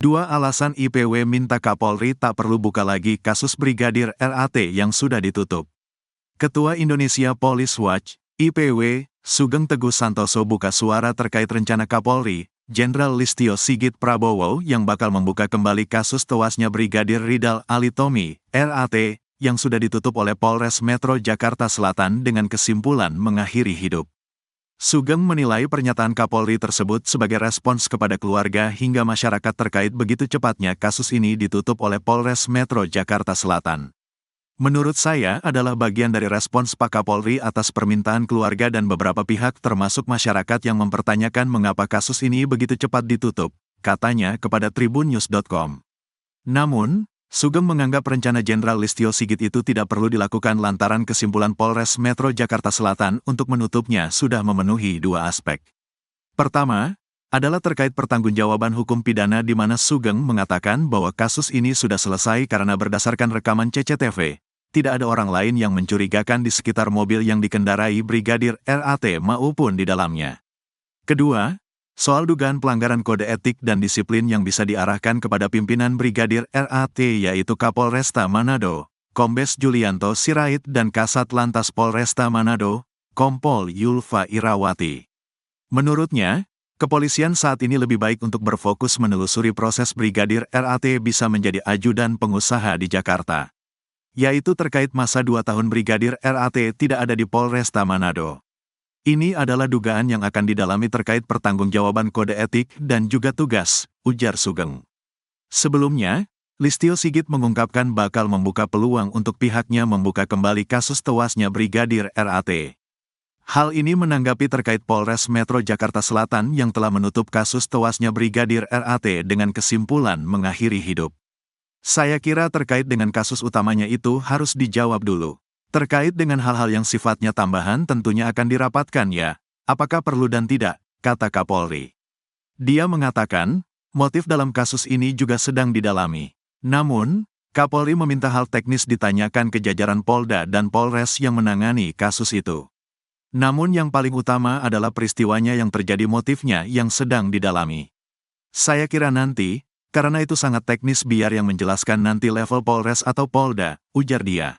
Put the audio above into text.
Dua alasan IPW minta Kapolri tak perlu buka lagi kasus Brigadir RAT yang sudah ditutup. Ketua Indonesia Police Watch, IPW, Sugeng Teguh Santoso buka suara terkait rencana Kapolri, Jenderal Listio Sigit Prabowo yang bakal membuka kembali kasus tewasnya Brigadir Ridal Ali Tommy, RAT, yang sudah ditutup oleh Polres Metro Jakarta Selatan dengan kesimpulan mengakhiri hidup. Sugeng menilai pernyataan Kapolri tersebut sebagai respons kepada keluarga hingga masyarakat terkait begitu cepatnya kasus ini ditutup oleh Polres Metro Jakarta Selatan. Menurut saya adalah bagian dari respons Pak Kapolri atas permintaan keluarga dan beberapa pihak termasuk masyarakat yang mempertanyakan mengapa kasus ini begitu cepat ditutup, katanya kepada tribunnews.com. Namun, Sugeng menganggap rencana Jenderal Listio Sigit itu tidak perlu dilakukan lantaran kesimpulan Polres Metro Jakarta Selatan untuk menutupnya sudah memenuhi dua aspek. Pertama, adalah terkait pertanggungjawaban hukum pidana di mana Sugeng mengatakan bahwa kasus ini sudah selesai karena berdasarkan rekaman CCTV, tidak ada orang lain yang mencurigakan di sekitar mobil yang dikendarai Brigadir RAT maupun di dalamnya. Kedua, soal dugaan pelanggaran kode etik dan disiplin yang bisa diarahkan kepada pimpinan Brigadir RAT yaitu Kapolresta Manado, Kombes Julianto Sirait dan Kasat Lantas Polresta Manado, Kompol Yulfa Irawati. Menurutnya, kepolisian saat ini lebih baik untuk berfokus menelusuri proses Brigadir RAT bisa menjadi ajudan pengusaha di Jakarta. Yaitu terkait masa 2 tahun Brigadir RAT tidak ada di Polresta Manado. Ini adalah dugaan yang akan didalami terkait pertanggungjawaban kode etik dan juga tugas, ujar Sugeng. Sebelumnya, Listio Sigit mengungkapkan bakal membuka peluang untuk pihaknya membuka kembali kasus tewasnya Brigadir RAT. Hal ini menanggapi terkait Polres Metro Jakarta Selatan yang telah menutup kasus tewasnya Brigadir RAT dengan kesimpulan mengakhiri hidup. Saya kira terkait dengan kasus utamanya itu harus dijawab dulu. Terkait dengan hal-hal yang sifatnya tambahan tentunya akan dirapatkan ya, apakah perlu dan tidak, kata Kapolri. Dia mengatakan, motif dalam kasus ini juga sedang didalami. Namun, Kapolri meminta hal teknis ditanyakan ke jajaran Polda dan Polres yang menangani kasus itu. Namun yang paling utama adalah peristiwanya yang terjadi motifnya yang sedang didalami. Saya kira nanti, karena itu sangat teknis biar yang menjelaskan nanti level Polres atau Polda, ujar dia.